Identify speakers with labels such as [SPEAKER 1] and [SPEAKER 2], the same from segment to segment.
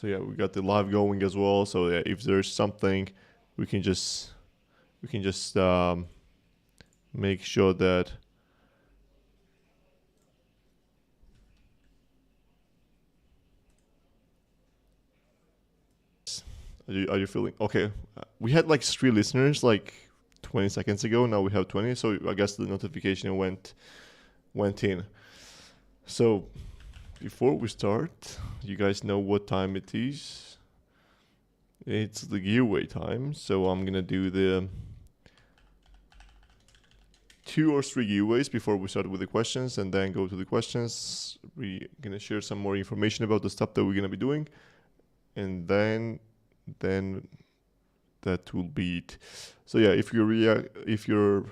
[SPEAKER 1] So yeah, we got the live going as well. So yeah, if there's something, we can just make sure that are you feeling okay? We had like 3 listeners like 20 seconds ago. Now we have 20. So I guess the notification went in. So before we start, you guys know what time it is. It's the giveaway time. So I'm gonna do the 2 or 3 giveaways before we start with the questions, and then go to the questions. We're gonna share some more information about the stuff that we're gonna be doing, and then that will be it. So yeah, if you're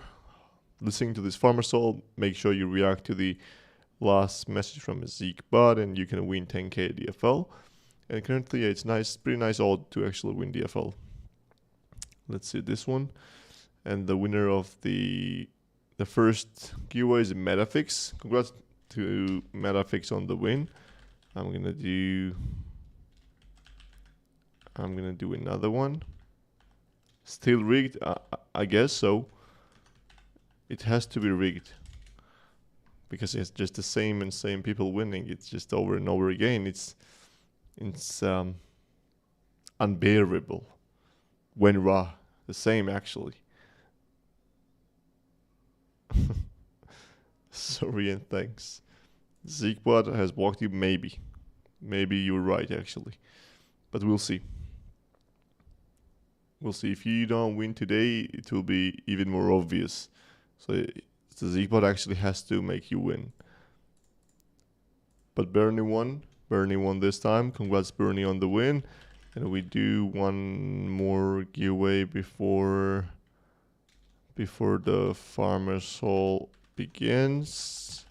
[SPEAKER 1] listening to this farmer soul, make sure you react to the last message from ZekeBot, and you can win 10k DFL. And currently, it's pretty nice odd to actually win DFL. Let's see this one, and the winner of the first giveaway is Metafix. Congrats to Metafix on the win. I'm gonna do another one. Still rigged, I guess so. It has to be rigged because it's just the same people winning. It's just over and over again. It's unbearable. When raw, the same actually. Sorry and thanks. ZekeBot has blocked you, maybe. Maybe you're right actually. But we'll see. We'll see. If you don't win today, it will be even more obvious. So the ZekeBot actually has to make you win. But Bernie won. Bernie won this time. Congrats, Bernie, on the win. And we do one more giveaway before the Farmer Soul begins.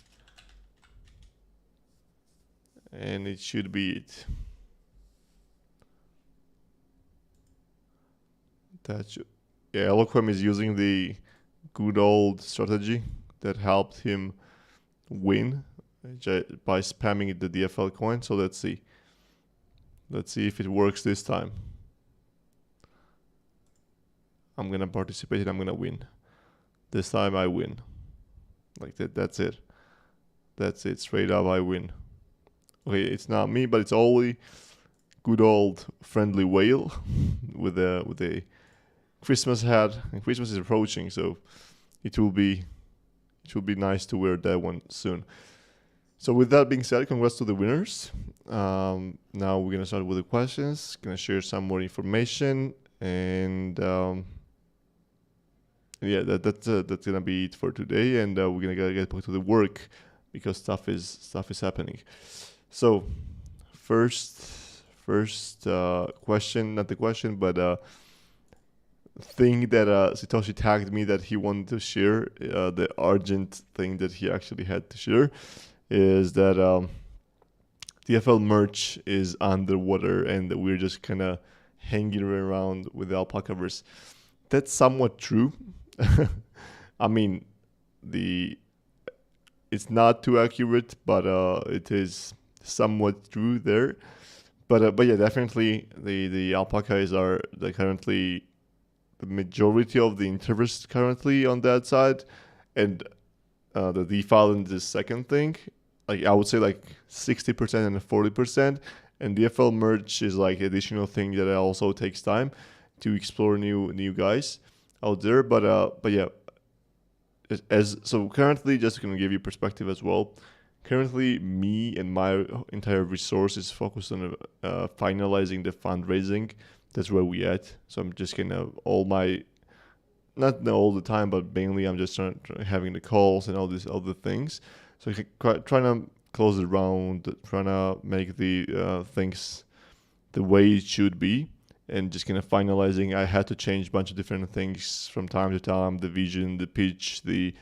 [SPEAKER 1] And it should be it. Yeah, Eloquem is using the good old strategy that helped him win by spamming the DFL coin. So let's see. Let's see if it works this time. I'm gonna participate and I'm gonna win. This time I win. Like that. That's it. That's it. Straight up, I win. Okay, it's not me, but it's Oli. Good old friendly whale with a Christmas hat, and Christmas is approaching, so it will be nice to wear that one soon. So with that being said, congrats to the winners. Now we're gonna start with the questions. Gonna share some more information, and yeah, that's gonna be it for today. And we're gonna get back to the work because stuff is happening. So first question, not the question, but thing that Satoshi tagged me that he wanted to share, the urgent thing that he actually had to share, is that DFL merch is underwater and we're just kind of hanging around with the alpacaverse. That's somewhat true. I mean, it's not too accurate, but it is somewhat true there. But yeah, definitely the alpacas are currently the majority of the interest currently on that side, and the DeFi is the second thing. Like I would say like 60% and 40%, and DFL merge is like additional thing that also takes time to explore new guys out there. But yeah, so currently, just gonna give you perspective as well. Currently, me and my entire resource is focused on finalizing the fundraising. That's where we at. So I'm just gonna not all the time, but mainly I'm just having the calls and all these other things. So trying to close the round, trying to make the things the way it should be, and just kind of finalizing. I had to change a bunch of different things from time to time: the vision, the pitch, the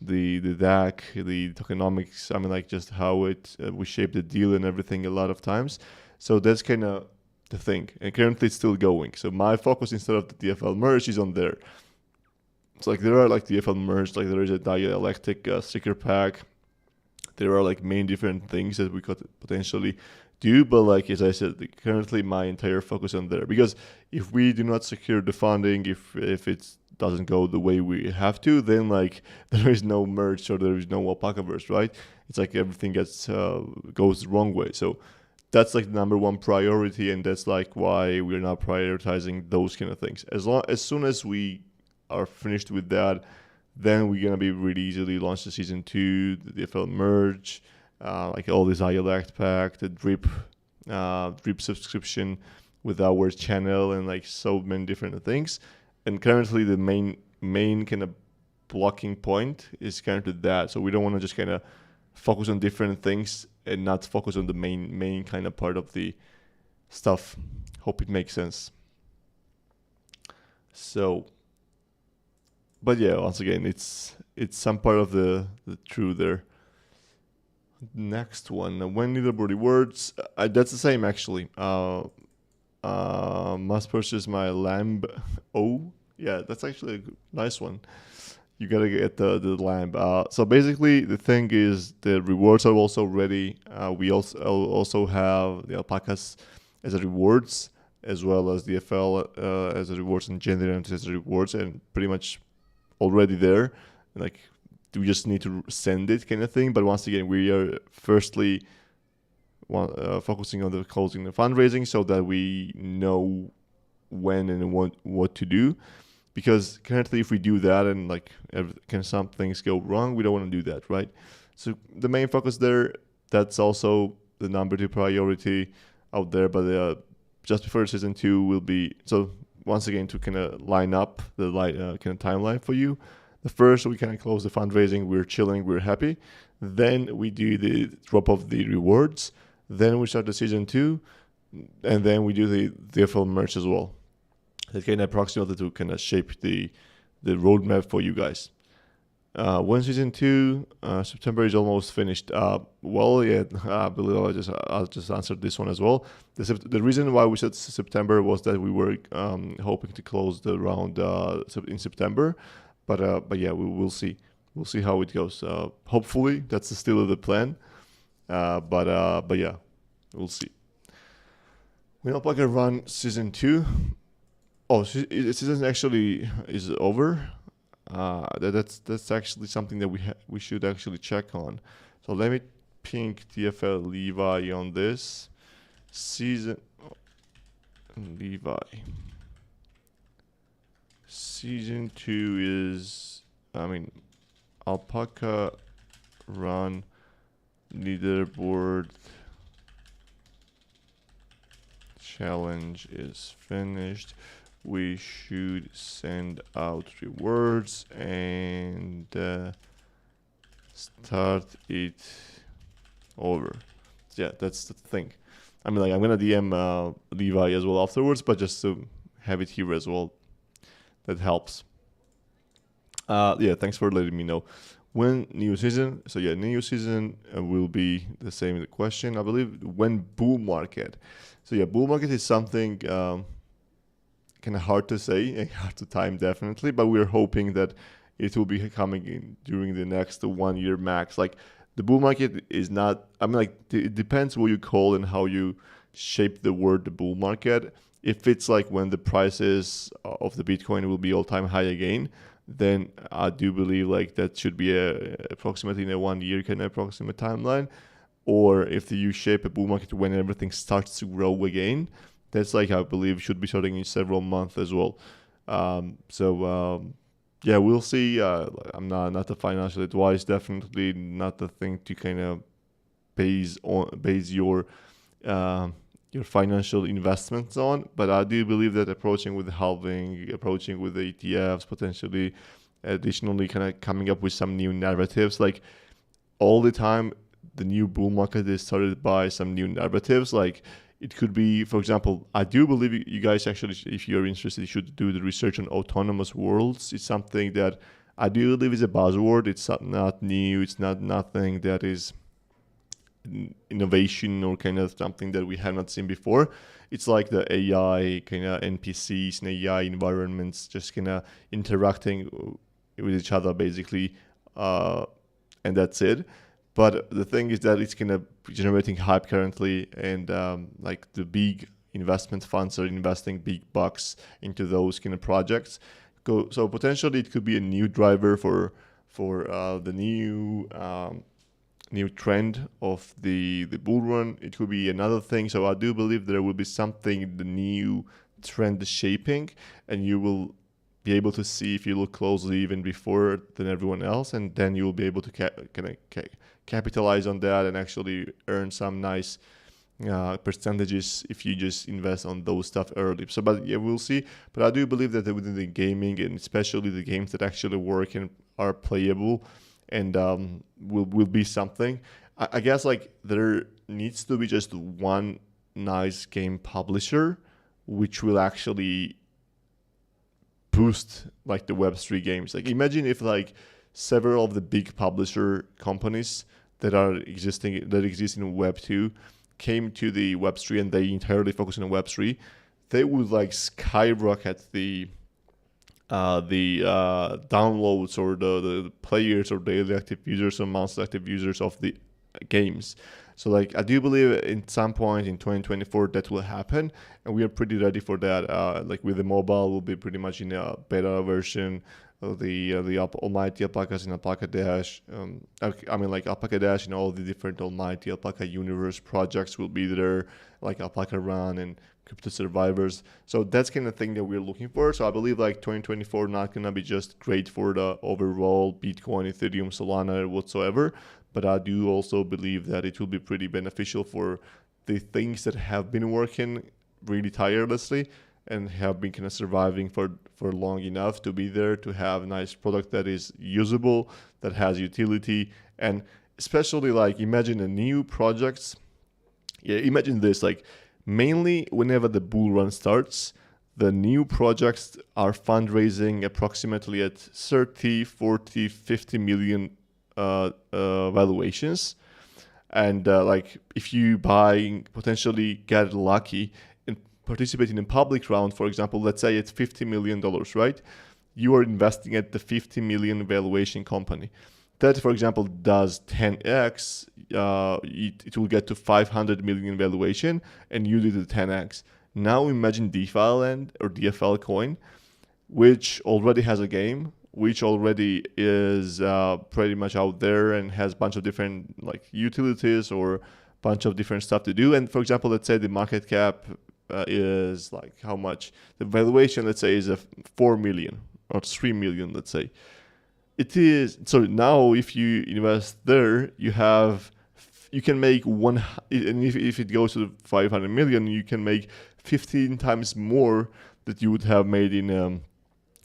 [SPEAKER 1] DAC, the tokenomics. I mean, like just how we shape the deal and everything a lot of times. So that's kind of the thing, and currently it's still going. So my focus instead of the DFL merge is on there. It's like there are like DFL merge, like there is a dialectic sticker pack. There are like main different things that we could potentially do. But like as I said, currently my entire focus on there, because if we do not secure the funding, if it doesn't go the way we have to, then like there is no merge or there is no alpacaverse, right? It's like everything goes the wrong way. So that's like the number one priority, and that's like why we're now prioritizing those kind of things. As soon as we are finished with that, then we're gonna be really easily launch the season 2, the DFL merge, like all this ILACT pack, the drip subscription with our channel, and like so many different things. And currently the main kind of blocking point is kind of that. So we don't want to just kind of focus on different things and not focus on the main kind of part of the stuff. Hope it makes sense. So, but yeah, once again, it's some part of the truth there. Next one, when leaderboard rewards, that's the same actually. Must purchase my lamb. Oh, yeah, that's actually a nice one. You gotta get the lamb. So basically, the thing is, the rewards are also ready. We also have the alpacas as a rewards, as well as the FL as a rewards, and Genderant as a rewards, and pretty much already there. Like, we just need to send it, kind of thing. But once again, we are firstly focusing on the closing the fundraising, so that we know when and what to do. Because currently, if we do that and like some things go wrong, we don't want to do that, right? So the main focus there, that's also the number 2 priority out there. But just before season 2 will be, so once again, to kind of line up the kind of timeline for you. The first, we kind of close the fundraising, we're chilling, we're happy. Then we do the drop of the rewards. Then we start the season 2, and then we do the DFL merch as well. That kind of approximately to kind of shape the roadmap for you guys. When season 2, September is almost finished. Well, yeah, I believe I'll just answer this one as well. The reason why we said September was that we were hoping to close the round in September, but yeah, we'll see. We'll see how it goes. Hopefully, that's still the plan. But yeah, we'll see. When Alpaca run season 2. Oh, season actually is over. That's actually something that we should actually check on. So let me ping TFL Levi on this season. Levi. Season 2 is, Alpaca run leaderboard challenge is finished. We should send out rewards and start it over. Yeah, that's the thing. I'm gonna DM Levi as well afterwards, but just to have it here as well, that helps. Yeah, thanks for letting me know. When new season? So yeah, new season will be the same question, I believe. When bull market? So yeah, bull market is something kind of hard to say and hard to time, definitely, but we're hoping that it will be coming in during the next 1 year max. Like, the bull market is not, it depends what you call and how you shape the word the bull market. If it's like when the prices of the Bitcoin will be all-time high again, then I do believe like that should be approximately in a 1 year kind of approximate timeline. Or if you shape a bull market when everything starts to grow again, that's like, I believe, should be starting in several months as well. Yeah, we'll see. I'm not a financial advice, definitely not the thing to kind of base your financial investments on. But I do believe that approaching with halving, approaching with the ETFs, potentially additionally kind of coming up with some new narratives, like all the time, the new bull market is started by some new narratives. Like, it could be, for example, I do believe you guys actually, if you're interested, you should do the research on autonomous worlds. It's something that I do believe is a buzzword. It's not new. It's not nothing that is innovation or kind of something that we have not seen before. It's like the AI kind of NPCs and AI environments just kind of interacting with each other, basically, and that's it. But the thing is that it's gonna be generating hype currently, and like the big investment funds are investing big bucks into those kind of projects. So potentially it could be a new driver for the new trend of the bull run. It could be another thing. So I do believe there will be something, the new trend shaping, and you will be able to see if you look closely even before than everyone else, and then you will be able to capitalize on that and actually earn some nice percentages if you just invest on those stuff early. So, but yeah, we'll see. But I do believe that within the gaming, and especially the games that actually work and are playable, and will be something. I guess like there needs to be just one nice game publisher which will actually boost like the Web3 games. Like imagine if like several of the big publisher companies that exist in Web2 came to the Web3 and they entirely focus on Web3, they would like skyrocket the downloads or the players or daily active users or monthly active users of the games. So like I do believe in some point in 2024 that will happen, and we are pretty ready for that. Like with the mobile, we'll be pretty much in a beta version of the Almighty Alpacas in Alpaca Dash. I mean like Alpaca Dash and all the different Almighty Alpaca Universe projects will be there, like Alpaca Run and Crypto Survivors. So that's kind of thing that we're looking for. So I believe like 2024 not gonna be just great for the overall Bitcoin, Ethereum, Solana, whatsoever. But I do also believe that it will be pretty beneficial for the things that have been working really tirelessly and have been kind of surviving for long enough to be there, to have a nice product that is usable, that has utility. And especially like imagine a new projects. Yeah, imagine this, like mainly whenever the bull run starts, the new projects are fundraising approximately at 30, 40, 50 million valuations. And like if you potentially get lucky and participate in a public round, for example, let's say it's $50 million, right? You are investing at the 50 million valuation company. That, for example, does 10x, it will get to 500 million valuation, and you did the 10x. Now imagine DeFi Land or DFL coin, which already has a game, which already is pretty much out there and has a bunch of different like utilities or a bunch of different stuff to do. And for example, let's say the market cap is like how much? The valuation, let's say, is 4 million or 3 million, let's say. It is, so now if you invest there, you can make one, and if it goes to 500 million, you can make 15 times more that you would have made in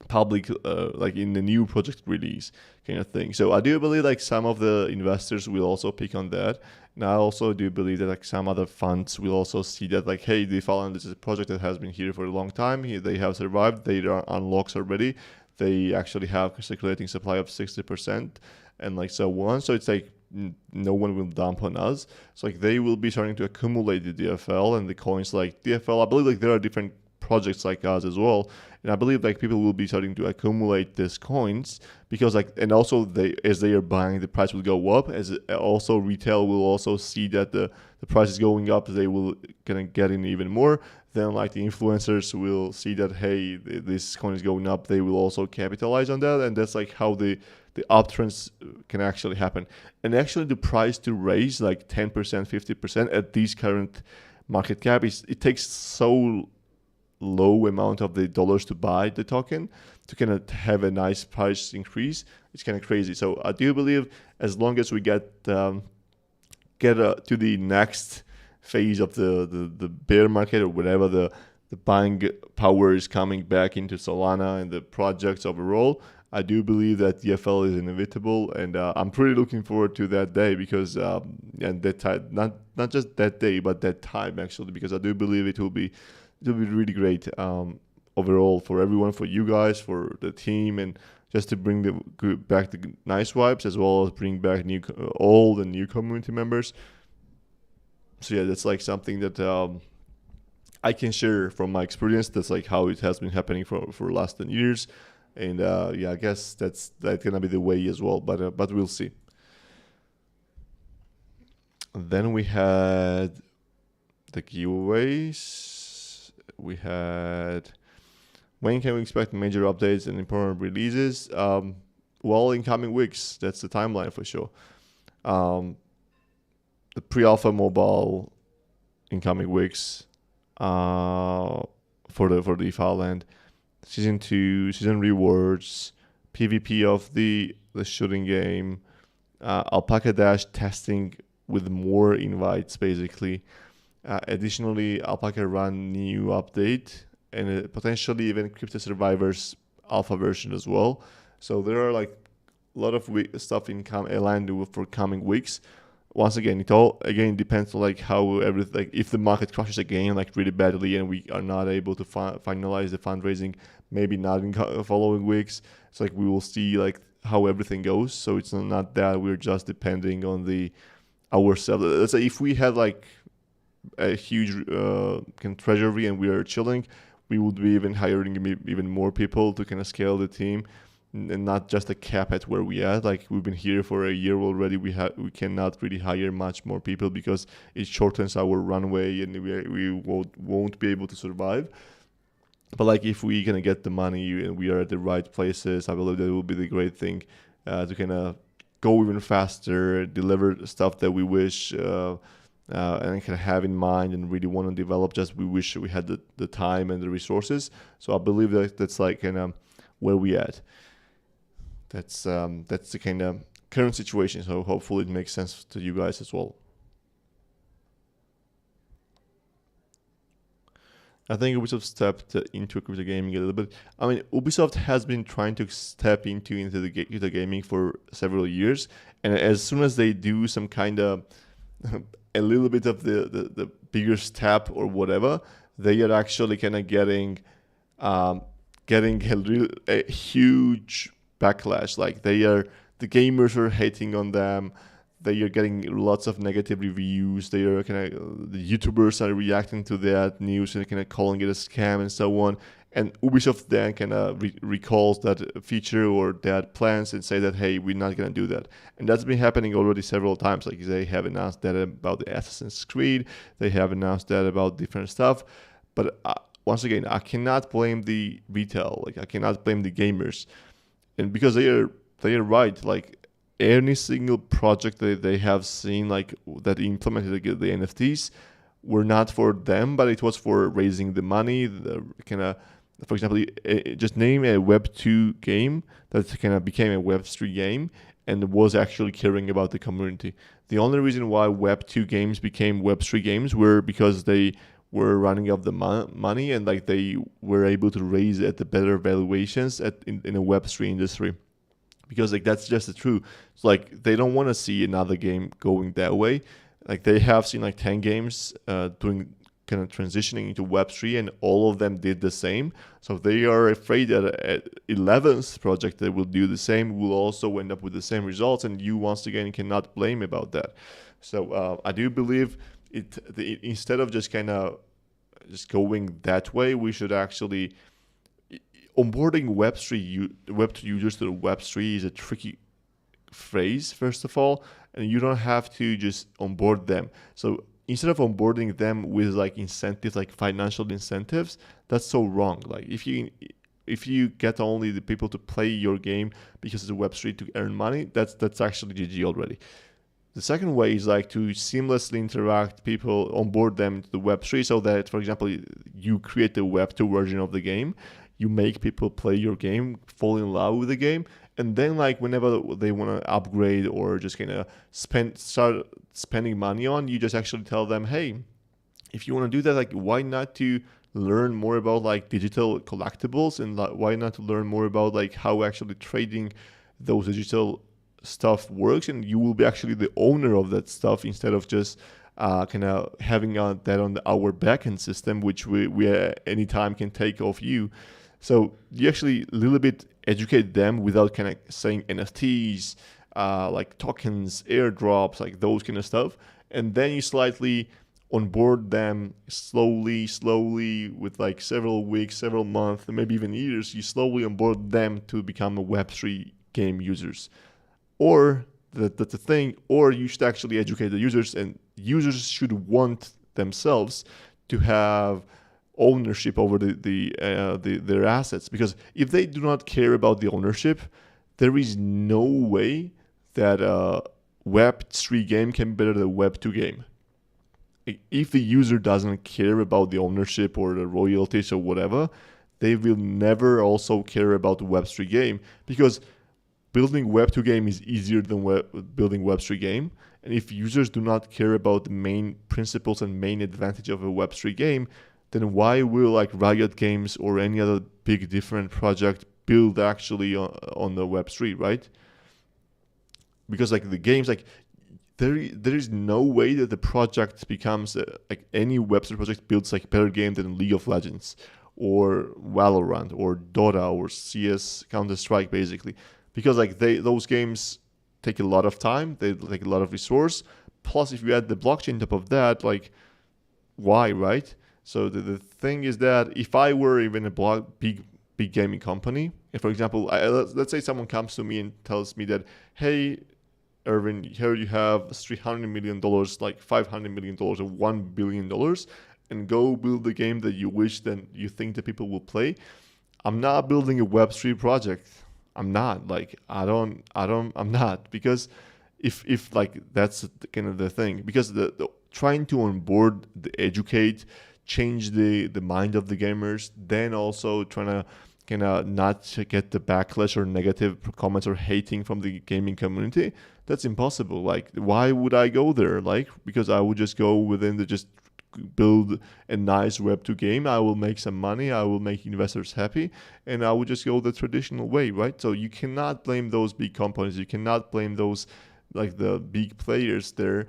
[SPEAKER 1] public, like in the new project release kind of thing. So I do believe like some of the investors will also pick on that. And I also do believe that like some other funds will also see that like, hey, DeFi Land is a project that has been here for a long time. They have survived. They are unlocks already. They actually have a circulating supply of 60% and like so on. So it's like no one will dump on us. So like they will be starting to accumulate the DFL and the coins like DFL. I believe like there are different projects like us as well. And I believe like people will be starting to accumulate these coins because like, and also as they are buying, the price will go up. As also retail will also see that the price is going up, they will kind of get in even more. Then like the influencers will see that, hey, this coin is going up. They will also capitalize on that. And that's like how the uptrends can actually happen. And actually the price to raise like 10%, 50% at this current market cap it takes so low amount of the dollars to buy the token to kind of have a nice price increase. It's kind of crazy. So I do believe as long as we get to the next phase of the bear market or whatever, the buying power is coming back into Solana and the projects overall, I do believe that DFL is inevitable, and I'm pretty looking forward to that day because and that time, not just that day but that time actually, because I do believe it will be really great overall for everyone, for you guys, for the team, and just to bring back the nice vibes as well as bring back all the new community members. So yeah, that's like something that I can share from my experience. That's like how it has been happening for the last 10 years. And yeah, I guess that's gonna be the way as well, but we'll see. Then we had the giveaways. We had when can we expect major updates and important releases? Well, in coming weeks. That's the timeline for sure. The pre-alpha mobile in coming weeks for the DeFi land. Season 2, season rewards, PvP of the shooting game, Alpaca Dash testing with more invites basically. Additionally, Alpaca Run new update and potentially even Crypto Survivors alpha version as well. So there are like a lot of stuff in aligned for coming weeks. Once again, it all again depends on like how everything, like if the market crashes again like really badly and we are not able to finalize the fundraising, maybe not in following weeks. It's like we will see like how everything goes. So it's not that we're just depending on the ourselves. Let's say if we had like a huge kind of treasury and we are chilling, we would be even hiring even more people to kind of scale the team. And not just a cap at where we at. Like we've been here for a year already. We cannot really hire much more people because it shortens our runway and we won't be able to survive. But like if we can get the money and we are at the right places, I believe that will be the great thing to kind of go even faster, deliver stuff that we wish and kind of have in mind and really want to develop. Just we wish we had the time and the resources. So I believe that that's like kind of where we at. That's the kind of current situation. So hopefully it makes sense to you guys as well. I think Ubisoft stepped into crypto gaming a little bit. I mean, Ubisoft has been trying to step into the crypto gaming for several years, and as soon as they do some kind of a little bit of the bigger step or whatever, they are actually kind of getting a huge backlash. Like the gamers are hating on them. They are getting lots of negative reviews. They are kind of the YouTubers are reacting to that news and kind of calling it a scam and so on. And Ubisoft then kind of recalls that feature or that plans and say that, hey, we're not going to do that. And that's been happening already several times. Like they have announced that about the Assassin's Creed. They have announced that about different stuff. But once again, I cannot blame the retail. Like I cannot blame the gamers. And because they are right, like any single project that they have seen like that implemented the NFTs were not for them, but it was for raising the money. The kind of, for example, just name a Web 2 game that kind of became a Web 3 game and was actually caring about the community. The only reason why Web 2 games became Web 3 games were because they were running out of the money and like they were able to raise at the better valuations in a Web3 industry, because like that's just the truth. It's like they don't want to see another game going that way. Like they have seen like 10 games doing kind of transitioning into Web3 and all of them did the same. So they are afraid that 11th project that will do the same will also end up with the same results, and you once again cannot blame about that. So I do believe instead of just kind of just going that way, we should actually onboarding Web2 users to Web3 is a tricky phrase, first of all, and you don't have to just onboard them. So instead of onboarding them with like incentives, like financial incentives, that's so wrong. Like if you get only the people to play your game because it's a Web3 to earn money, that's actually GG already. The second way is like to seamlessly interact people, onboard them to the Web3 so that, for example, you create the Web2 version of the game, you make people play your game, fall in love with the game, and then like whenever they want to upgrade or just kind of start spending money on, you just actually tell them, hey, if you want to do that, like why not to learn more about like digital collectibles and like, why not to learn more about like how actually trading those digital stuff works, and you will be actually the owner of that stuff instead of just kind of having that on our backend system, which we anytime can take off you. So you actually a little bit educate them without kind of saying NFTs, like tokens, airdrops, like those kind of stuff, and then you slightly onboard them slowly with like several weeks, several months, maybe even years. You slowly onboard them to become a Web3 game users. Or that's the thing, or you should actually educate the users and users should want themselves to have ownership over their assets, because if they do not care about the ownership, there is no way that a Web3 game can be better than a Web2 game. If the user doesn't care about the ownership or the royalties or whatever, they will never also care about the Web3 game, because building Web2 game is easier than building Web3 game. And if users do not care about the main principles and main advantage of a Web3 game, then why will like Riot Games or any other big different project build actually on the Web3, right? Because like the games, like there is no way that the project becomes like any Web3 project builds like better game than League of Legends or Valorant or Dota or CS, Counter-Strike basically, because like those games take a lot of time, they take a lot of resource. Plus, if you add the blockchain top of that, like why, right? So the thing is that if I were even a big gaming company, if for example, let's say someone comes to me and tells me that, hey, Erwin, here you have $300 million, like $500 million or $1 billion, and go build the game that you wish that you think that people will play. I'm not building a Web3 project. I'm not, like, I'm not, because if like that's kind of the thing, because the trying to onboard, educate, change the mind of the gamers, then also trying to kind of not get the backlash or negative comments or hating from the gaming community, that's impossible. Like, why would I go there? Like, because I would just go within the just build a nice Web2 game. I will make some money. I will make investors happy, and I would just go the traditional way, right? So you cannot blame those big companies. You cannot blame those like the big players there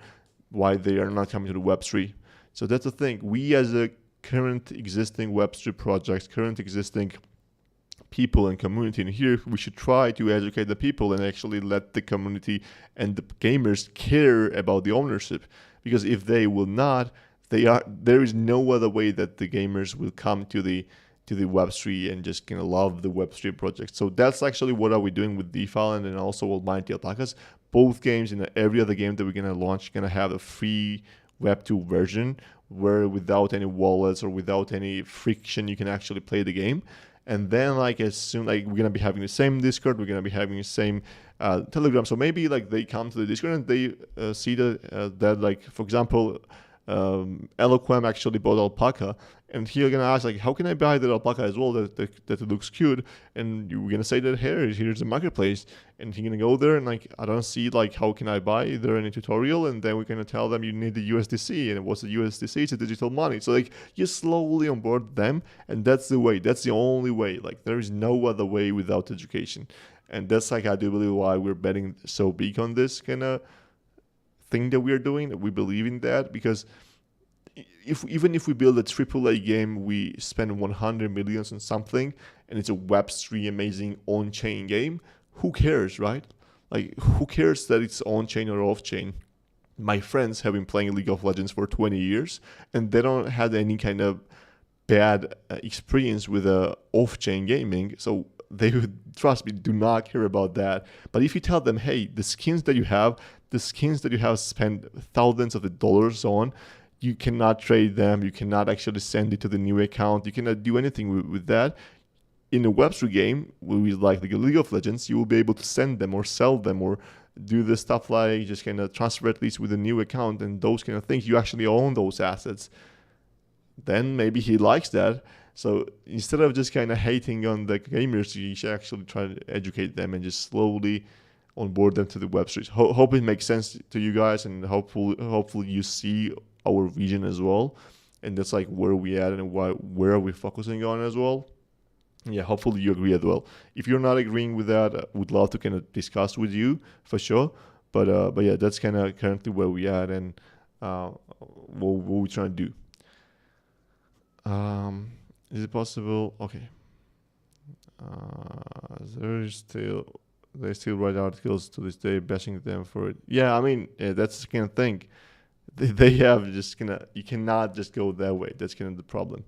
[SPEAKER 1] why they are not coming to the Web3. So that's the thing. We as a current existing Web3 projects, current existing people and community in here, we should try to educate the people and actually let the community and the gamers care about the ownership. Because if they will not, there is no other way that the gamers will come to the Web3 and just kind of love the Web3 project. So that's actually what are we doing with DeFi and then also Almighty Alpacas. Both games and every other game that we're gonna launch gonna have a free Web2 version where without any wallets or without any friction you can actually play the game. And then like as soon like we're gonna be having the same Discord, we're gonna be having the same Telegram. So maybe like they come to the Discord and they see that like for example Eloquem actually bought Alpaca, and he's gonna ask like, how can I buy that Alpaca as well that it looks cute? And you're gonna say that here's the marketplace, and he's gonna go there and like, I don't see like how can I buy? Is there any tutorial? And then we're gonna tell them you need the USDC, and what's the USDC? It's a digital money. So like you slowly onboard them, and that's the way. That's the only way. Like there is no other way without education, and that's like I do believe why we're betting so big on this kind of thing that we are doing, that we believe in that, because even if we build a AAA game, we spend 100 millions on something, and it's a Web3 amazing on-chain game, who cares, right? Like, who cares that it's on-chain or off-chain? My friends have been playing League of Legends for 20 years, and they don't have any kind of bad experience with off-chain gaming, so they would, trust me, do not care about that. But if you tell them, hey, the skins that you have spent thousands of dollars on, you cannot trade them, you cannot actually send it to the new account, you cannot do anything with that. In a Web3 game, like the League of Legends, you will be able to send them or sell them or do the stuff like just kind of transfer at least with a new account and those kind of things. You actually own those assets. Then maybe he likes that. So instead of just kind of hating on the gamers, you should actually try to educate them and just slowly onboard them to the Web3. Hope it makes sense to you guys, and hopefully you see our vision as well, and that's like where we at and where are we focusing on as well. Yeah, hopefully you agree as well. If you're not agreeing with that, I would love to kind of discuss with you for sure. But yeah, that's kind of currently where we at and what we're trying to do. Is it possible? Okay. They still write articles to this day bashing them for it. Yeah, I mean, that's the kind of thing. They have just you cannot just go that way. That's kind of the problem.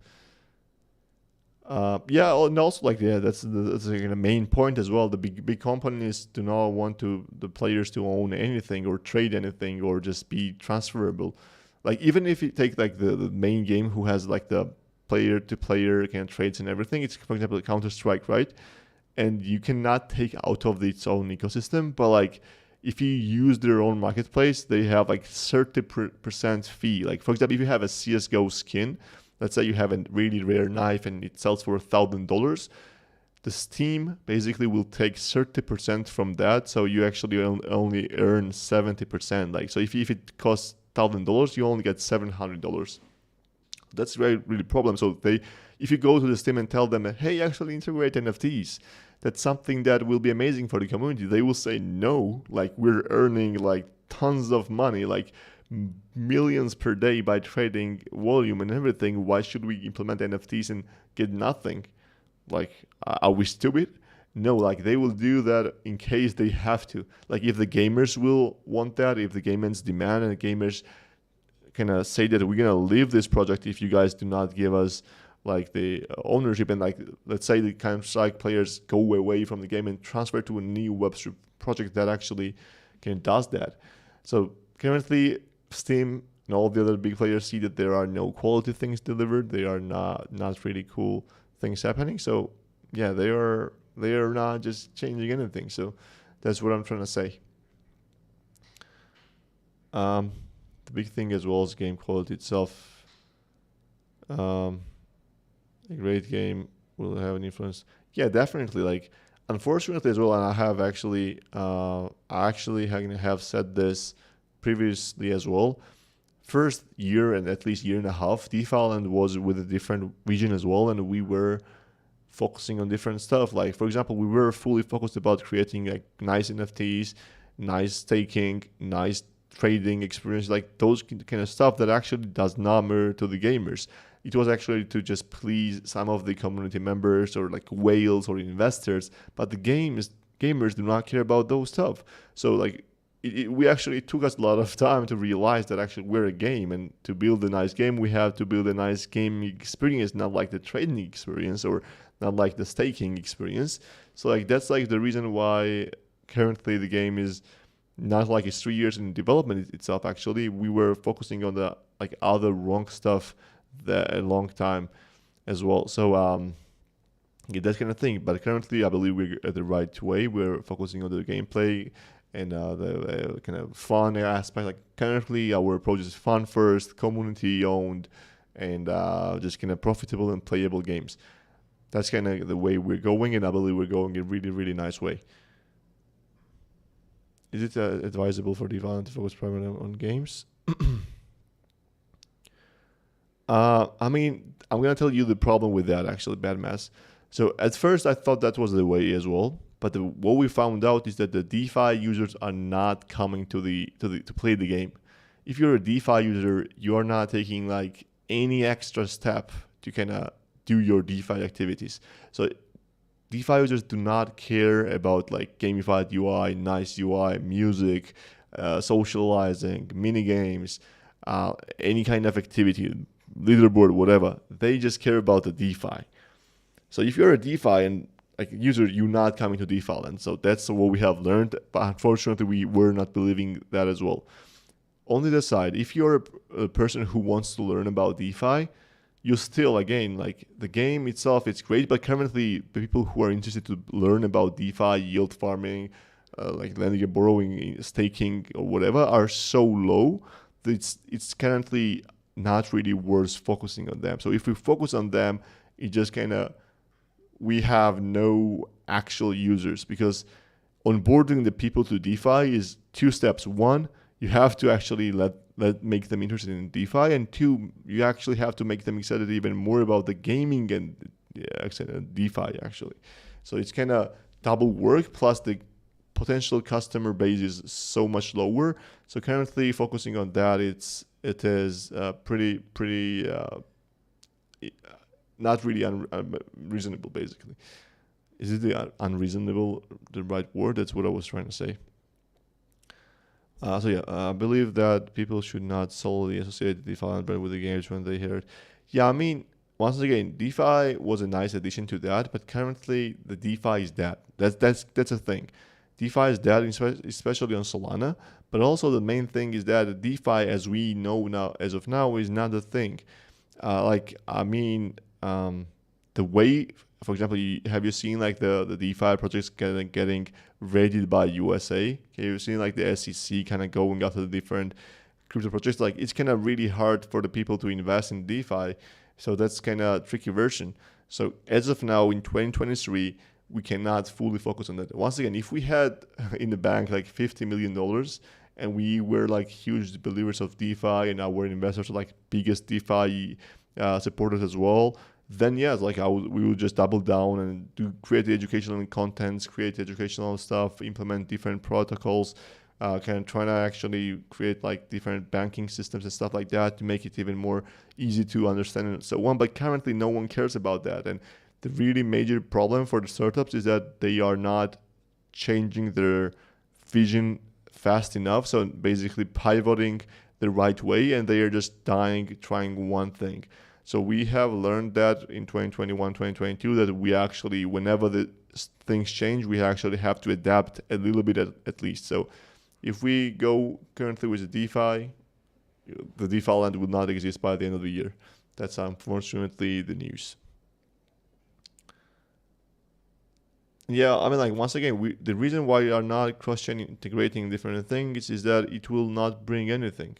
[SPEAKER 1] Yeah, and also like yeah, that's like the main point as well. The big companies do not want the players to own anything or trade anything or just be transferable. Like even if you take like the main game who has like the player to player kind of trades and everything, it's for example Counter Strike, right? And you cannot take out of its own ecosystem, but like if you use their own marketplace, they have like 30% fee. Like for example, if you have a CS:GO skin, let's say you have a really rare knife and it sells for $1,000, the Steam basically will take 30% from that, so you actually only earn 70%. Like so, if it costs $1,000, you only get $700. That's very really problem. So if you go to the Steam and tell them, hey, actually integrate NFTs, that's something that will be amazing for the community, they will say no. Like we're earning like tons of money, like millions per day by trading volume and everything. Why should we implement NFTs and get nothing? Like, are we stupid? No, like they will do that in case they have to. Like if the gamers will want that, if the gamers demand and the gamers kind of say that we're gonna leave this project if you guys do not give us like the ownership, and like let's say the Counter Strike players go away from the game and transfer to a new Web3 project that actually can does that. So currently Steam and all the other big players see that there are no quality things delivered. They are not really cool things happening. So yeah, they are not just changing anything. So that's what I'm trying to say. The big thing as well is game quality itself. A great game will have an influence. Yeah, definitely. Like, unfortunately as well, and I actually have said this previously as well. First year and at least year and a half, DeFi Island was with a different vision as well, and we were focusing on different stuff. Like for example, we were fully focused about creating like nice NFTs, nice staking, nice trading experience, like those kind of stuff that actually does not matter to the gamers. It was actually to just please some of the community members or like whales or investors, but the gamers do not care about those stuff. So like we actually took us a lot of time to realize that actually we're a game, and to build a nice game we have to build a nice game experience, not like the trading experience or not like the staking experience. So like that's like the reason why currently the game is not like it's 3 years in development itself. Actually we were focusing on the like other wrong stuff that a long time as well. So yeah, that kind of thing. But currently I believe we're at the right way. We're focusing on the gameplay and the kind of fun aspect. Like currently our approach is fun first, community owned, and just kind of profitable and playable games. That's kind of the way we're going, and I believe we're going in a really, really nice way. Is it advisable for DeFi to focus primarily on games? I mean, I'm gonna tell you the problem with that actually, Bad Mass. So at first I thought that was the way as well, but what we found out is that the DeFi users are not coming to play the game. If you're a DeFi user, you are not taking like any extra step to kind of do your DeFi activities. So DeFi users do not care about like gamified UI, nice UI, music, socializing, mini games, any kind of activity, leaderboard, whatever. They just care about the DeFi. So if you're a DeFi and like user, you're not coming to DeFi, and so that's what we have learned. But unfortunately, we were not believing that as well. On the other side, if you're a person who wants to learn about DeFi, you still, again, like the game itself, it's great, but currently the people who are interested to learn about DeFi, yield farming, like lending and borrowing, staking or whatever, are so low that it's currently not really worth focusing on them. So if we focus on them, it just kind of, we have no actual users, because onboarding the people to DeFi is 2 steps. 1, you have to actually make them interested in DeFi, and 2, you actually have to make them excited even more about the gaming and DeFi actually. So it's kind of double work, plus the potential customer base is so much lower. So currently focusing on that, it is pretty not really unreasonable basically. Is it the unreasonable the right word? That's what I was trying to say. So yeah, I believe that people should not solely associate DeFi brand with the games when they hear it. Yeah, I mean, once again, DeFi was a nice addition to that, but currently the DeFi is dead. That's a thing. DeFi is dead, especially on Solana. But also the main thing is that DeFi, as we know now, as of now, is not a thing. The way, for example, have you seen like the DeFi projects getting rated by USA? Okay, you've seen like the SEC kind of going after the different crypto projects. Like it's kind of really hard for the people to invest in DeFi. So that's kind of tricky version. So as of now in 2023, we cannot fully focus on that. Once again, if we had in the bank like $50 million and we were like huge believers of DeFi and our investors are like biggest DeFi supporters as well, then yes, like we would just double down and create the educational contents, create educational stuff, implement different protocols, kind of trying to actually create like different banking systems and stuff like that to make it even more easy to understand and so on. But currently no one cares about that. And the really major problem for the startups is that they are not changing their vision fast enough. So basically pivoting the right way, and they are just trying one thing. So we have learned that in 2021, 2022, that we actually, whenever the things change, we actually have to adapt a little bit at least. So if we go currently with the DeFi land will not exist by the end of the year. That's unfortunately the news. Yeah, I mean, like once again, the reason why we are not cross-chain integrating different things is that it will not bring anything.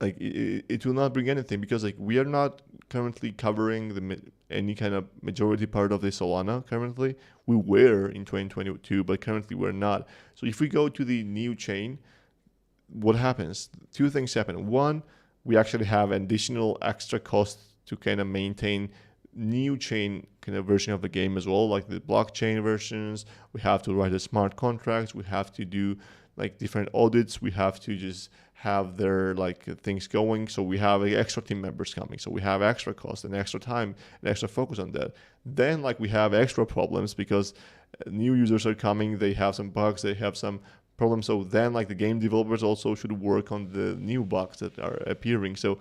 [SPEAKER 1] Like it will not bring anything because like we are not currently covering any kind of majority part of the Solana currently. We were in 2022, but currently we're not. So if we go to the new chain, what happens? Two things happen. One, we actually have an additional extra cost to kind of maintain new chain kind of version of the game as well, like the blockchain versions. We have to write the smart contracts. We have to do like different audits. We have to just have their like things going. So we have like, extra team members coming. So we have extra cost and extra time and extra focus on that. Then like we have extra problems because new users are coming. They have some bugs. They have some problems. So then like the game developers also should work on the new bugs that are appearing. So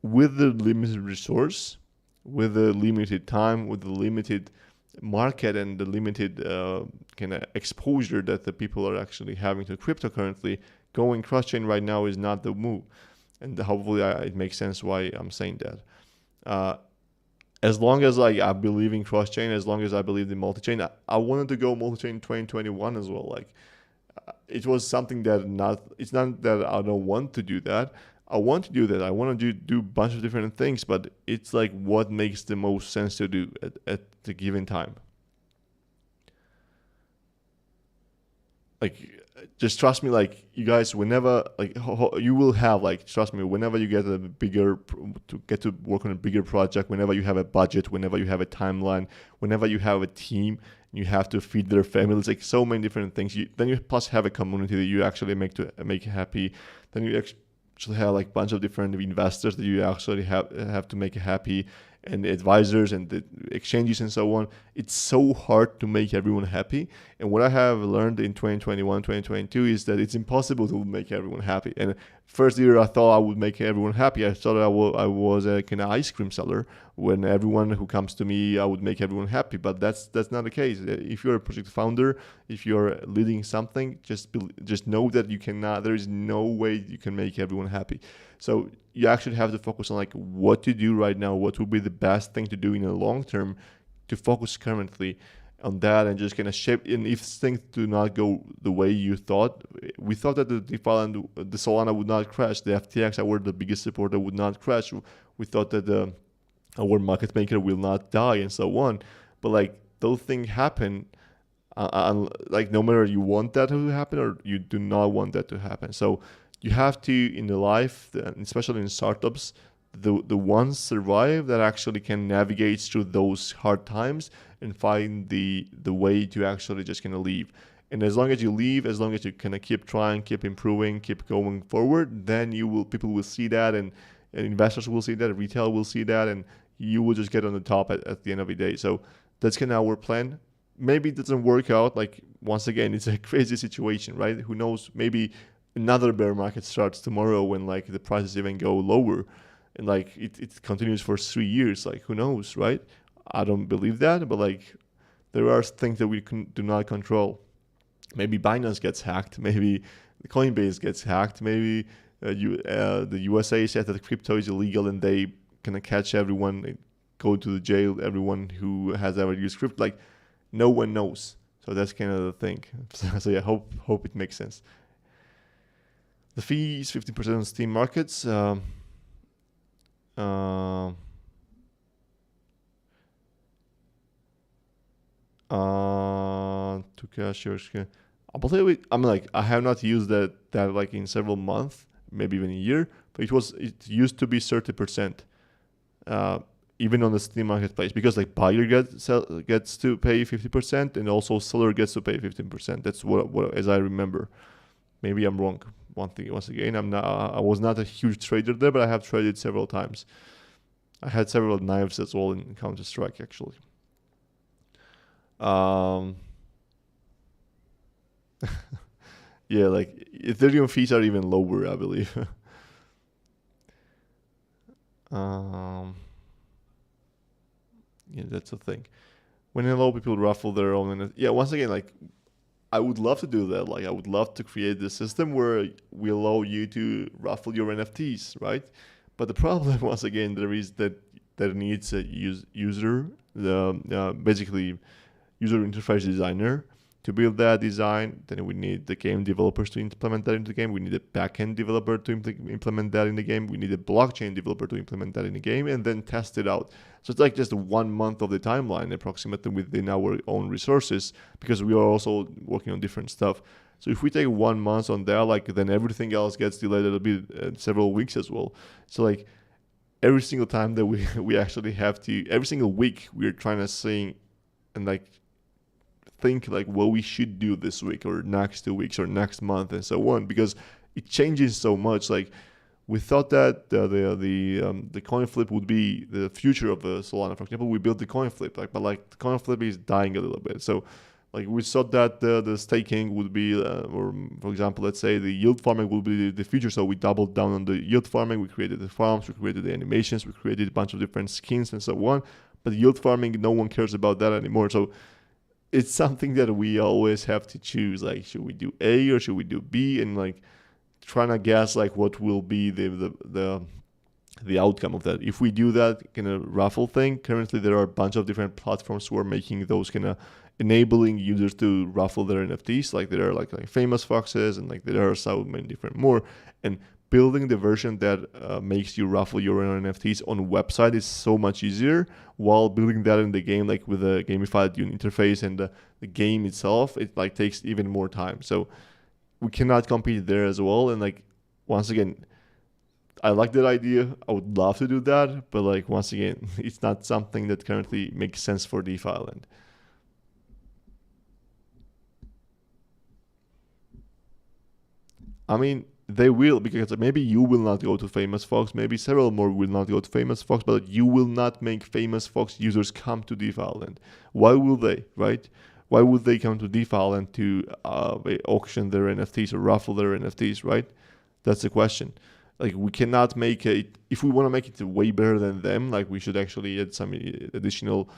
[SPEAKER 1] with the limited resource, with the limited time, with the limited market and the limited kind of exposure that the people are actually having to crypto currently, going cross-chain right now is not the move. And hopefully it makes sense why I'm saying that. As long as like I believe in cross-chain, as long as I believe in multi-chain, I wanted to go multi-chain in 2021 as well. Like it was something that it's not that I don't want to do that. I want to do that. I want to do a bunch of different things, but it's like what makes the most sense to do at the given time. Like, just trust me, like, you guys, whenever, like, you will have, like, trust me, whenever you get to work on a bigger project, whenever you have a budget, whenever you have a timeline, whenever you have a team, you have to feed their families, like, so many different things. Then you plus have a community that you actually make happy. Then you actually have like a bunch of different investors that you actually have to make happy, and advisors and the exchanges and so on. It's so hard to make everyone happy. And what I have learned in 2021, 2022 is that it's impossible to make everyone happy. And first year I thought I would make everyone happy. I thought I was a kind of ice cream seller. When everyone who comes to me, I would make everyone happy. But that's not the case. If you're a project founder, if you're leading something, just know that you cannot. There is no way you can make everyone happy. So you actually have to focus on like what to do right now, what would be the best thing to do in the long term, to focus currently on that and just kind of shape. And if things do not go the way you thought, we thought that the DeFi and the Solana would not crash. The FTX, our the biggest supporter, would not crash. We thought that our market maker will not die and so on. But like those things happen. Like no matter you want that to happen or you do not want that to happen. So you have to, in the life, especially in startups, the ones survive that actually can navigate through those hard times and find the way to actually just kind of leave. And as long as you leave, as long as you kind of keep trying, keep improving, keep going forward, then people will see that, and investors will see that, retail will see that, and you will just get on the top at the end of the day. So that's kind of our plan. Maybe it doesn't work out. Like, once again, it's a crazy situation, right? Who knows? Maybe another bear market starts tomorrow when like the prices even go lower and like it continues for 3 years. Like who knows, right? I don't believe that, but like there are things that we do not control. Maybe Binance gets hacked. Maybe Coinbase gets hacked. Maybe the USA said that crypto is illegal and they gonna catch everyone, go to the jail, everyone who has ever used crypto. Like no one knows. So that's kind of the thing. So yeah, hope it makes sense. The fee is 15% on Steam markets. To cash your skin. I'm like, I have not used that like in several months, maybe even a year, but it used to be 30%. Even on the Steam marketplace, because like buyer gets to pay 50% and also seller gets to pay 15%. That's what as I remember. Maybe I'm wrong. Once again, I was not a huge trader there, but I have traded several times. I had several knives as well in Counter-Strike actually. Yeah, like Ethereum fees are even lower, I believe. Yeah, that's the thing. When a lot of people raffle their own, yeah. Once again, like I would love to do that. Like I would love to create the system where we allow you to raffle your NFTs, right? But the problem, once again, there is that needs a basically user interface designer to build that design. Then we need the game developers to implement that into the game. We need a backend developer to implement that in the game. We need a blockchain developer to implement that in the game and then test it out. So it's like just 1 month of the timeline approximately within our own resources, because we are also working on different stuff. So if we take 1 month on that, like then everything else gets delayed a bit, several weeks as well. So like every single time that we actually have to, every single week we're trying to sing and like think like what we should do this week or next 2 weeks or next month and so on, because it changes so much. Like we thought that the coin flip would be the future of Solana. For example, we built the coin flip, but like the coin flip is dying a little bit. So like we thought that the staking would be, or for example, let's say the yield farming will be the future. So we doubled down on the yield farming. We created the farms, we created the animations, we created a bunch of different skins and so on. But yield farming, no one cares about that anymore. So it's something that we always have to choose. Like, should we do A or should we do B? And like trying to guess like what will be the outcome of that. If we do that kind of raffle thing, currently there are a bunch of different platforms who are making those kind of enabling users to raffle their NFTs. Like there are like Famous Foxes and like there are so many different more. And building the version that makes you raffle your own NFTs on website is so much easier, while building that in the game, like with a gamified interface and the game itself, it like takes even more time. So we cannot compete there as well. And like once again, I like that idea. I would love to do that, but like once again, it's not something that currently makes sense for DeFi land. I mean, they will, because maybe you will not go to Famous Fox, maybe several more will not go to Famous Fox, but you will not make Famous Fox users come to DeFi land. Why will they, right? Why would they come to DeFi land to auction their NFTs or raffle their NFTs, right? That's the question. Like we cannot make it, if we want to make it way better than them, like we should actually add some additional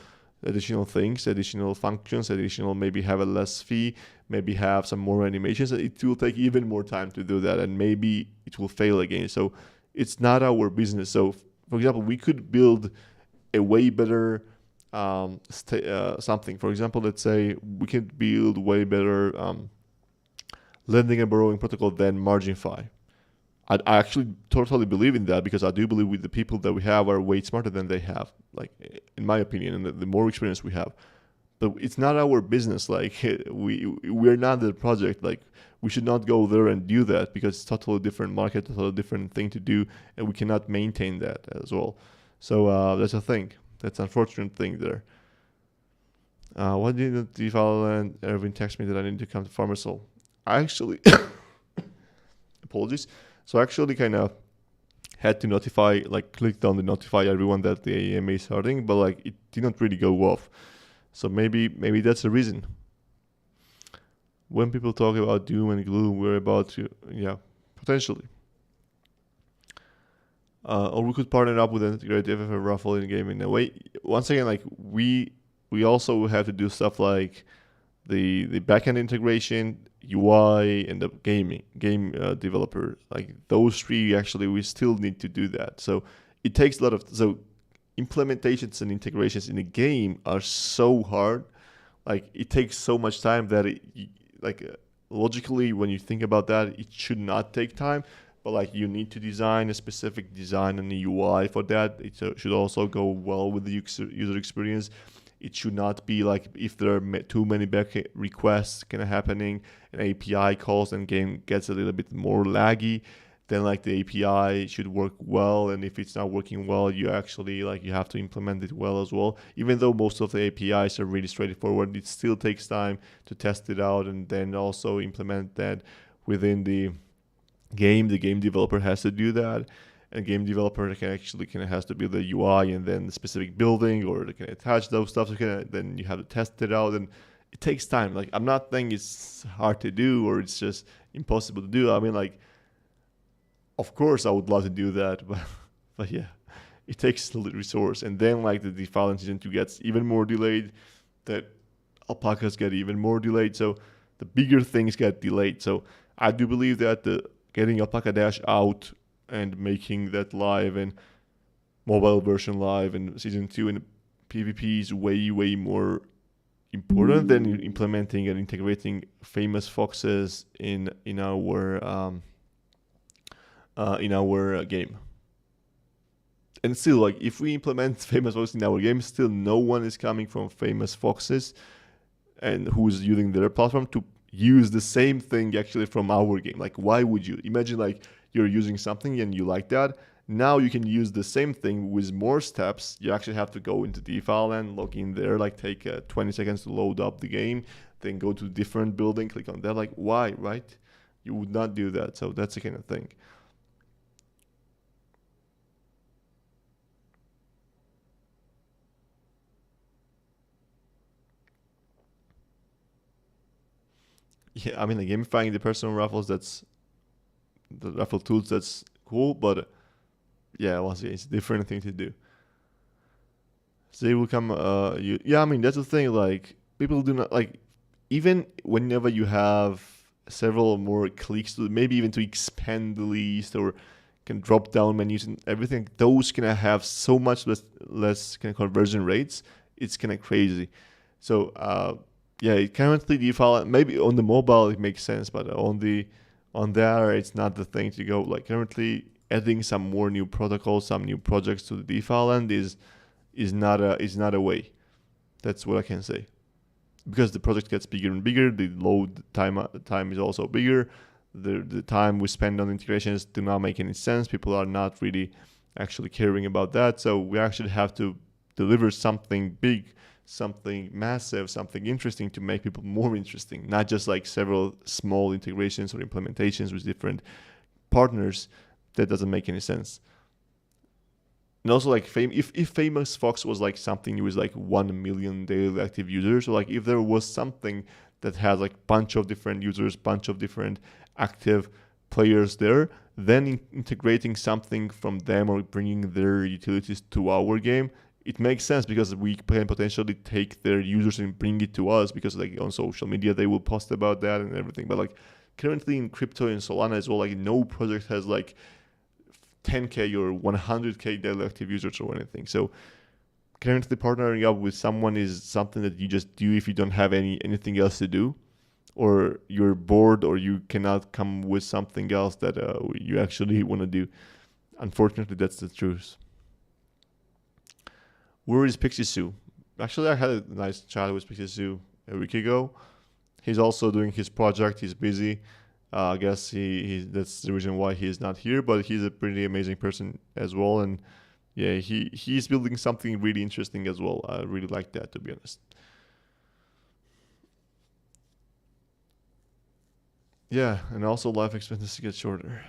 [SPEAKER 1] things, additional functions, maybe have a less fee, maybe have some more animations. It will take even more time to do that, and maybe it will fail again. So it's not our business. So for example, we could build a way better something. For example, let's say we can build way better lending and borrowing protocol than MarginFi. I actually totally believe in that, because I do believe with the people that we have are way smarter than they have, like in my opinion, and the more experience we have. But it's not our business. Like we're not the project. Like we should not go there and do that, because it's totally different market, totally different thing to do, and we cannot maintain that as well. So that's a thing. That's an unfortunate thing there. Why didn't DeFi and Erwin text me that I need to come to Pharmasol? I actually apologies. So I actually kind of had to notify, like clicked on the notify everyone that the AMA is starting, but like it didn't really go off. So maybe that's the reason. When people talk about doom and gloom, we're about to, yeah, potentially. or we could partner up with an integrated raffle in game in a way. Once again, like we also have to do stuff like the backend integration, UI, and the game developer. Like those three, actually, we still need to do that. So it takes a lot of implementations and integrations in a game are so hard. Like it takes so much time that like logically, when you think about that, it should not take time. But like you need to design a specific design and a UI for that. It should also go well with the user experience. It should not be like if there are too many back requests kind of happening, and API calls and game gets a little bit more laggy. Then like the API should work well, and if it's not working well, you actually like you have to implement it well as well. Even though most of the APIs are really straightforward, it still takes time to test it out and then also implement that within the game. The game developer has to do that, and game developer can has to build the UI and then the specific building, or they can attach those stuff. Then you have to test it out, and it takes time. Like I'm not saying it's hard to do or it's just impossible to do. I mean, like, of course I would love to do that, but yeah, it takes a resource. And then like the default season 2 gets even more delayed, that alpacas get even more delayed. So the bigger things get delayed. So I do believe that the getting Alpaca Dash out and making that live and mobile version live and season 2 and PvP is way more important than implementing and integrating famous foxes in our game. And still, like if we implement famous foxes in our game, still no one is coming from famous foxes and who's using their platform to use the same thing actually from our game. Like why would you? Imagine like you're using something and you like that. Now you can use the same thing with more steps. You actually have to go into DeFi and log in there, like take 20 seconds to load up the game, then go to different building, click on that. Like why, right? You would not do that. So that's the kind of thing. Yeah, I mean, like gamifying the personal raffles, that's the raffle tools, that's cool, but yeah, once again, it's a different thing to do. So they will come, yeah, I mean, that's the thing, like, people do not, like, even whenever you have several more clicks to maybe even to expand the list or can drop down menus and everything, those can have so much less kind of conversion rates. It's kind of crazy. So yeah, currently default maybe on the mobile it makes sense, but on there it's not the thing to go. Like currently adding some more new protocols, some new projects to the default end is not a way. That's what I can say. Because the project gets bigger and bigger, the load time is also bigger. The time we spend on integrations do not make any sense. People are not really actually caring about that. So we actually have to deliver something big, something massive, something interesting to make people more interesting, not just like several small integrations or implementations with different partners. That doesn't make any sense. And also like if famous fox was like something with like 1 million daily active users, or like if there was something that has like bunch of different users, bunch of different active players there, then integrating something from them or bringing their utilities to our game, it makes sense because we can potentially take their users and bring it to us, because like on social media they will post about that and everything. But like currently in crypto and Solana as well, like no project has like 10k or 100k daily active users or anything. So currently partnering up with someone is something that you just do if you don't have anything else to do, or you're bored, or you cannot come with something else that you actually want to do. Unfortunately, that's the truth. Where is Pixie Sue? Actually, I had a nice chat with Pixie Sue a week ago. He's also doing his project. He's busy. I guess that's the reason why he is not here, but he's a pretty amazing person as well. And yeah, he's building something really interesting as well. I really like that, to be honest. Yeah, and also life expectancy gets shorter.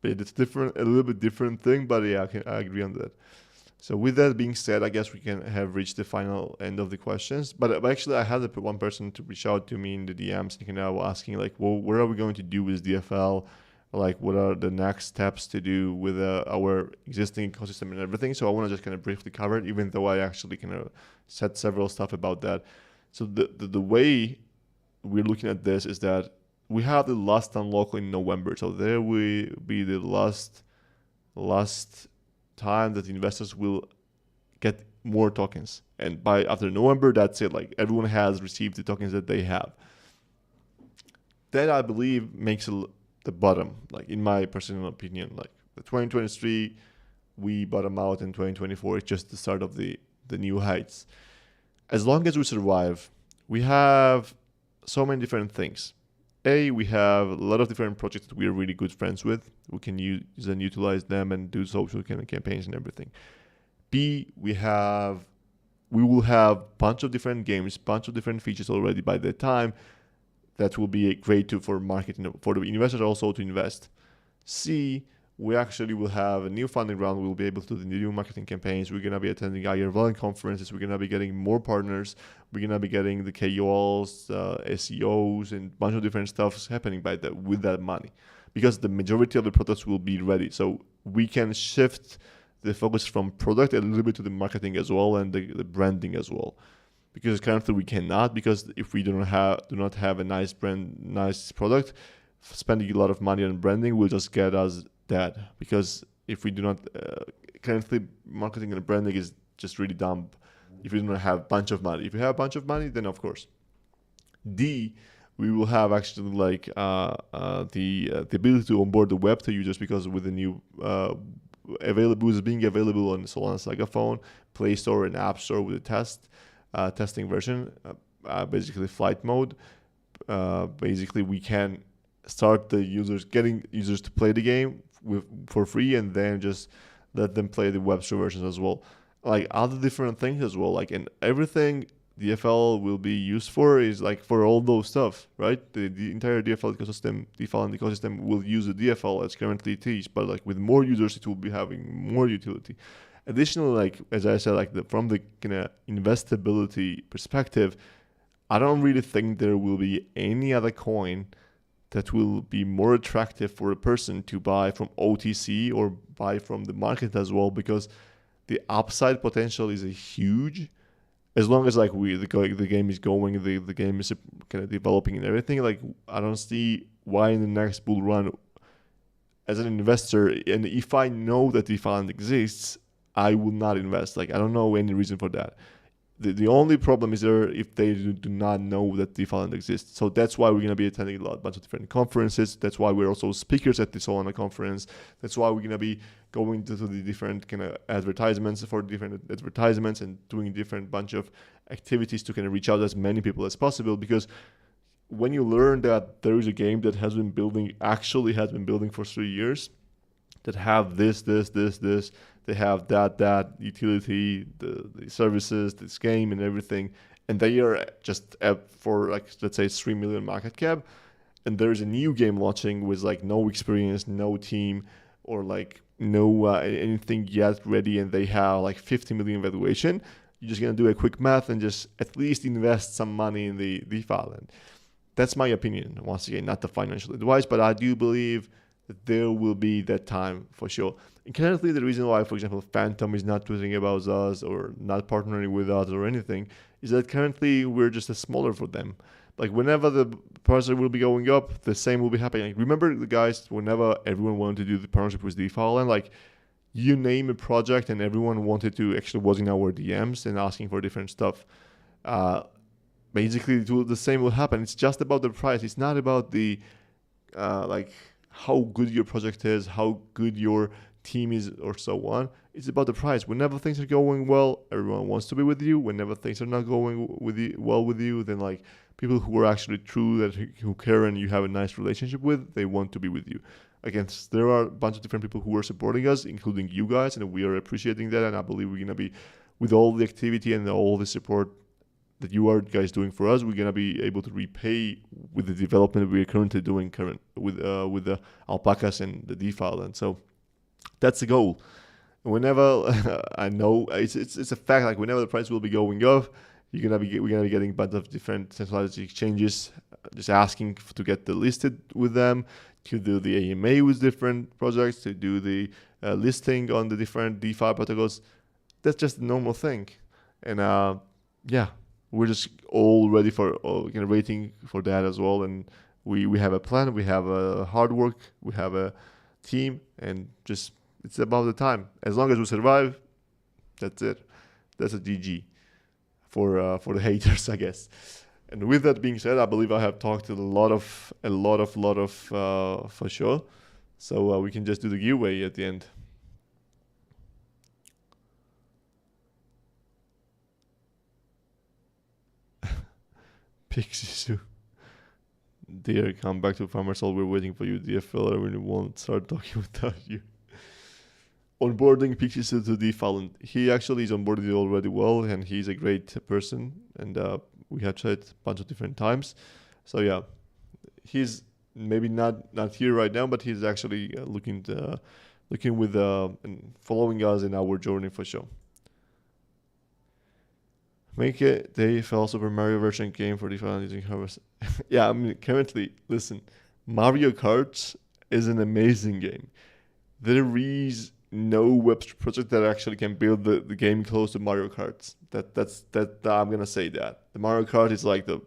[SPEAKER 1] But it's different, a little bit different thing. But yeah, I agree on that. So with that being said, I guess we can have reached the final end of the questions. But actually, I had one person to reach out to me in the DMs, asking like, well, what are we going to do with DFL? Like, what are the next steps to do with our existing ecosystem and everything? So I want to just kind of briefly cover it, even though I actually kind of said several stuff about that. So the way we're looking at this is that we have the last unlock in November. So there will be the last time that investors will get more tokens, and by after November, that's it. Like, everyone has received the tokens that they have. That, I believe, makes the bottom, like, in my personal opinion. Like, the 2023, we bottom out, in 2024 it's just the start of the new heights. As long as we survive, we have so many different things. We have a lot of different projects that we are really good friends with. We can use and utilize them and do social campaigns and everything. B, we will have a bunch of different games, bunch of different features already by the time. That will be great for marketing, for the investors also to invest. C, we actually will have a new funding round. We'll be able to do new marketing campaigns. We're going to be attending IRL conferences. We're going to be getting more partners. We're going to be getting the KOLs, SEOs, and a bunch of different stuff happening with that money, because the majority of the products will be ready. So we can shift the focus from product a little bit to the marketing as well, and the branding as well. Because currently we cannot, because if we do not have a nice brand, nice product, spending a lot of money on branding will just get us dead. Because if we do not, currently marketing and branding is just really dumb if you don't have a bunch of money. If you have a bunch of money, then of course. D, we will have actually like the ability to onboard the Web2 users, because with the new being available on Solana Saga phone, Play Store and App Store with a testing version, basically flight mode. Basically, we can start getting users to play the game for free, and then just let them play the Web2 versions as well. Like, other different things as well. Like, and everything DFL will be used for is like for all those stuff, right? The entire DFL ecosystem will use the DFL as currently it is, but like with more users, it will be having more utility. Additionally, like, as I said, like from the kind of investability perspective, I don't really think there will be any other coin that will be more attractive for a person to buy from OTC or buy from the market as well, because the upside potential is huge. As long as like the game is going, the game is kind of developing and everything. Like, I don't see why in the next bull run, as an investor, and if I know that the fund exists, I will not invest. Like, I don't know any reason for that. The only problem is there if they do not know that the fund exists. So that's why we're going to be attending a bunch of different conferences. That's why we're also speakers at the Solana conference. That's why we're going to be going to the different kind of advertisements and doing different bunch of activities to kind of reach out as many people as possible. Because when you learn that there is a game that has been building for 3 years, that have this, they have that utility, the services, this game and everything, and they are just for like, let's say 3 million market cap, and there's a new game launching with like no experience, no team, or like no anything yet ready, and they have like 50 million valuation. You're just gonna do a quick math and just at least invest some money in the DeFi. And that's my opinion. Once again, not the financial advice, but I do believe that there will be that time for sure. And currently, the reason why, for example, Phantom is not tweeting about us or not partnering with us or anything is that currently we're just a smaller for them. Like, whenever the price will be going up, the same will be happening. Like, remember the guys, whenever everyone wanted to do the partnership with DeFi, and like, you name a project and everyone wanted to actually was in our DMs and asking for different stuff. Basically, the same will happen. It's just about the price. It's not about the like how good your project is, how good your team is, or so on. It's about the price. Whenever things are going well, everyone wants to be with you. Whenever things are not going with you, then like people who are actually true, who care and you have a nice relationship with, they want to be with you. Again, there are a bunch of different people who are supporting us, including you guys, and we are appreciating that. And I believe we're gonna be, with all the activity and all the support that you are guys doing for us, we're gonna be able to repay with the development we are currently doing with the alpacas and the DeFi. And so that's the goal. whenever I know it's a fact. Like whenever the price will be going up, we're gonna be getting a bunch of different centralized exchanges just asking to get the listed with them, to do the AMA with different projects, to do the listing on the different DeFi protocols. That's just a normal thing, and yeah, we're just all ready for waiting for that as well. And we have a plan, we have a hard work, we have a team, and just it's about the time. As long as we survive, that's it. That's a GG for the haters, I guess. And with that being said, I believe I have talked a lot of for sure. So we can just do the giveaway at the end. Pixie, dear, come back to Farmers Hall. We're waiting for you, dear fella. We won't start talking without you. Onboarding Pixie to DeFi. He actually is onboarded already well, and he's a great person. And we have chatted a bunch of different times. So yeah, he's maybe not here right now, but he's actually looking with and following us in our journey for sure. Make a DeFi Super Mario version game for DeFi using Harvest. Yeah, I mean, currently, listen, Mario Kart is an amazing game. There is no web project that actually can build the game close to Mario Kart. That's I'm gonna say that. The Mario Kart is like the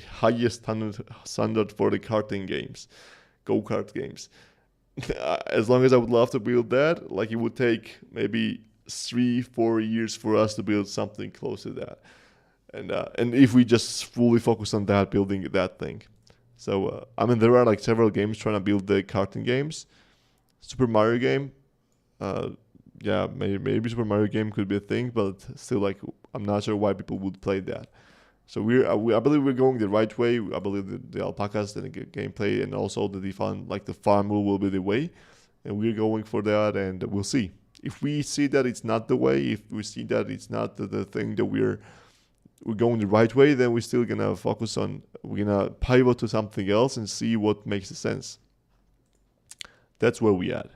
[SPEAKER 1] highest standard for the karting games, go-kart games. As long as I would love to build that, like it would take maybe 3-4 years for us to build something close to that, and if we just fully focus on that, building that thing. So I mean, there are like several games trying to build the karting games. Super Mario game, yeah, maybe Super Mario game could be a thing, but still, like, I'm not sure why people would play that. So I believe we're going the right way. I believe the alpacas and the gameplay and also the DeFi, like the farm will be the way, and we're going for that, and we'll see. If we see that it's not the way, if we see that it's not the thing that we're going the right way, then we're still gonna we're gonna pivot to something else and see what makes sense. That's where we at.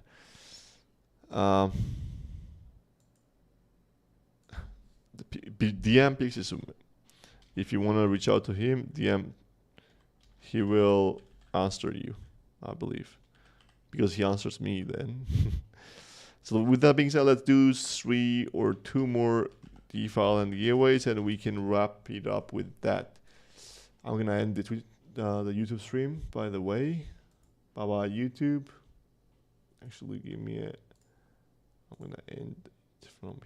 [SPEAKER 1] DM Pixie. If you want to reach out to him, DM. He will answer you, I believe, because he answers me then. So with that being said, let's do 3 or 2 more DeFi and giveaways, and we can wrap it up with that. I'm gonna end it with the YouTube stream, by the way. Bye bye YouTube. Actually, I'm gonna end it from